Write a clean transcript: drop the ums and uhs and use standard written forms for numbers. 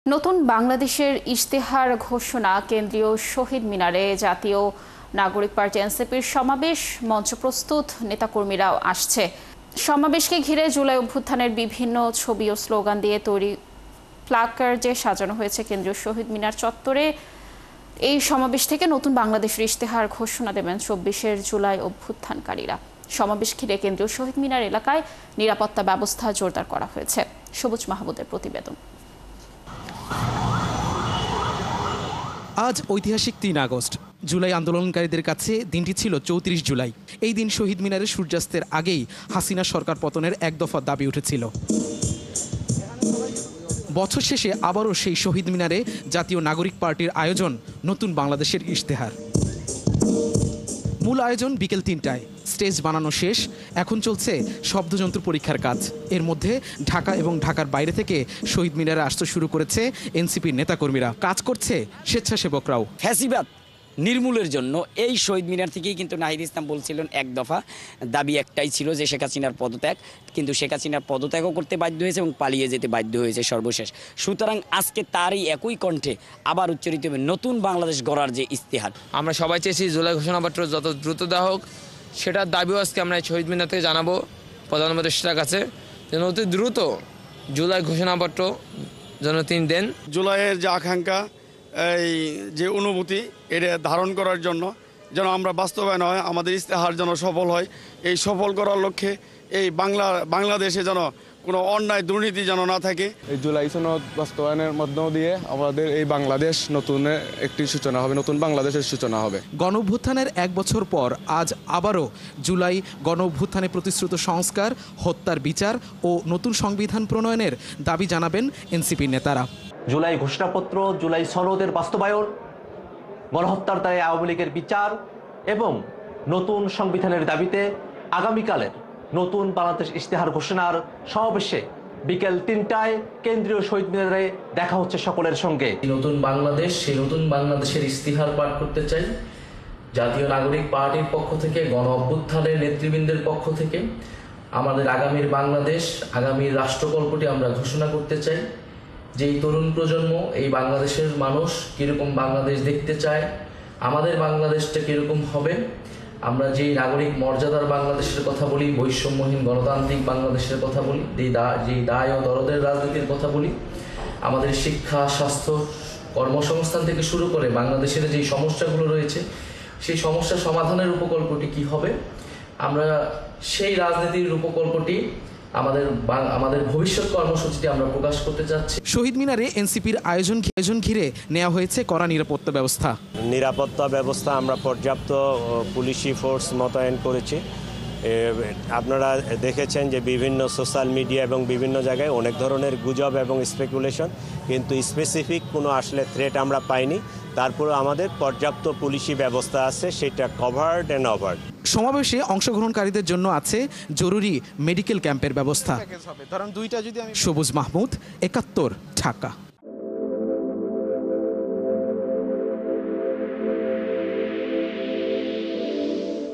নতুন বাংলাদেশের ইশতেহার ঘোষণা কেন্দ্রীয় শহীদ মিনারে জাতীয় নাগরিক পার্টি এনসিপির সমাবেশ মঞ্চ প্রস্তুত নেতাকর্মীরাও আসছে। সমাবেশকে ঘিরে জুলাই অভ্যুত্থানের বিভিন্ন ছবি ও স্লোগান দিয়ে তৈরি প্লাকার্ডে সাজানো হয়েছে কেন্দ্রীয় শহীদ মিনার চত্বরে। এই সমাবেশ থেকে নতুন বাংলাদেশের ইশতেহার ঘোষণা দেবেন ২৪ জুলাই অভ্যুত্থানকারীরা। সমাবেশ ঘিরে কেন্দ্রীয় শহীদ মিনার এলাকায় নিরাপত্তা ব্যবস্থা জোরদার করা হয়েছে। সবুজ মাহমুদের প্রতিবেদন। আজ ঐতিহাসিক ৩ আগস্ট। জুলাই আন্দোলনকারীদের কাছে দিনটি ছিল ৩৪ জুলাই। এই দিন শহীদ মিনারে সূর্যাস্তের আগেই হাসিনা সরকার পতনের এক দফা দাবি উঠেছিল। বছর শেষে আবারও সেই শহীদ মিনারে জাতীয় নাগরিক পার্টির আয়োজন নতুন বাংলাদেশের ইশতেহার। মূল আয়োজন বিকেল ৩টায়। স্টেজ বানানো শেষ, এখন চলছে শব্দযন্ত্র পরীক্ষার কাজ। এর মধ্যে ঢাকা এবং ঢাকার বাইরে থেকে শহীদ মিনারে আসতে শুরু করেছে এনসিপির নেতাকর্মীরা। কাজ করছে স্বেচ্ছাসেবকরাও। ফ্যাসিবাদ নির্মূলের জন্য এই শহীদ মিনার থেকেই কিন্তু নাহিদ ইসলাম বলছিলেন এক দফা দাবি একটাই ছিল যে শেখ হাসিনার পদত্যাগ, কিন্তু শেখ হাসিনার পদত্যাগও করতে বাধ্য হয়েছে এবং পালিয়ে যেতে বাধ্য হয়েছে সর্বশেষ। সুতরাং আজকে তারই একই কণ্ঠে আবার উচ্চারিত হবে নতুন বাংলাদেশ গড়ার যে ইশতেহার। আমরা সবাই চেয়েছি জুলাই ঘোষণাপত্র যত দ্রুত দেওয়া হোক, সেটার দাবিও আজকে আমরা শহীদ মিনার থেকে জানাবো প্রধানমন্ত্রীর কাছে যেন অতি দ্রুত জুলাই ঘোষণাপত্র যেন তিনি দেন। জুলাইয়ের যে আকাঙ্ক্ষা, এই যে অনুভূতি, এটা ধারণ করার জন্য যেন আমরা বাস্তবায়ন হয়, আমাদের ইশতেহার যেন সফল হয়। এই সফল করার লক্ষ্যে এই বাংলাদেশে যেন কোনো অন্যায় দুর্নীতি যেন না থাকে। এই জুলাই সনদ বাস্তবায়নের মধ্য দিয়ে আমাদের এই বাংলাদেশ নতুন একটি সূচনা হবে, নতুন বাংলাদেশের সূচনা হবে। গণ অভ্যুত্থানের এক বছর পর আজ আবারও জুলাই গণ অভ্যুত্থানে প্রতিশ্রুত সংস্কার, হত্যার বিচার ও নতুন সংবিধান প্রণয়নের দাবি জানাবেন এনসিপির নেতারা। জুলাই ঘোষণাপত্র, জুলাই সনদের বাস্তবায়ন, গণহত্যার দায়ে আওয়ামী লীগের বিচার এবং নতুন সংবিধানের দাবিতে আগামীকালের নতুন বাংলাদেশ ইশতেহার ঘোষণার সমাবেশে বিকেল ৩টায় কেন্দ্রীয় শহীদ মিনারে দেখা হচ্ছে সকলের সঙ্গে। নতুন বাংলাদেশ, সেই নতুন বাংলাদেশের ইশতেহার পাঠ করতে চাই জাতীয় নাগরিক পার্টির পক্ষ থেকে, গণ অভ্যুত্থানের নেতৃবৃন্দের পক্ষ থেকে। আমাদের আগামীর বাংলাদেশ, আগামীর রাষ্ট্রকল্পটি আমরা ঘোষণা করতে চাই। যেই তরুণ প্রজন্ম, এই বাংলাদেশের মানুষ কীরকম বাংলাদেশ দেখতে চায়, আমাদের বাংলাদেশটা কীরকম হবে, আমরা যেই নাগরিক মর্যাদার বাংলাদেশের কথা বলি, বৈষম্যহীন গণতান্ত্রিক বাংলাদেশের কথা বলি, যেই দায় ও দরদের রাজনীতির কথা বলি, আমাদের শিক্ষা, স্বাস্থ্য, কর্মসংস্থান থেকে শুরু করে বাংলাদেশের যেই সমস্যাগুলো রয়েছে, সেই সমস্যা সমাধানের উপকল্পটি কি হবে, আমরা সেই রাজনীতির উপকল্পটি আমাদের ভবিষ্যৎ কর্মসূচিটি আমরা প্রকাশ করতে চাচ্ছি। শহীদ মিনারে এনসিপির আয়োজন ঘিরে নেওয়া হয়েছে কড়া নিরাপত্তা ব্যবস্থা। নিরাপত্তা ব্যবস্থা আমরা পর্যাপ্ত পুলিশি ফোর্স মোতায়েন করেছি। আপনারা দেখেছেন যে বিভিন্ন সোশ্যাল মিডিয়া এবং বিভিন্ন জায়গায় অনেক ধরনের গুজব এবং স্পেকুলেশন, কিন্তু স্পেসিফিক কোনো আসলে থ্রেট আমরা পাইনি। তারপরে আমাদের পর্যাপ্ত পুলিশি ব্যবস্থা আছে, সেটা কভার্ড অ্যান্ড অভার্ড। সমাবেশে অংশগ্রহণকারীদের জন্য আছে জরুরি মেডিকেল ক্যাম্পের ব্যবস্থা। সবুজ মাহমুদ, ৭১, ঢাকা।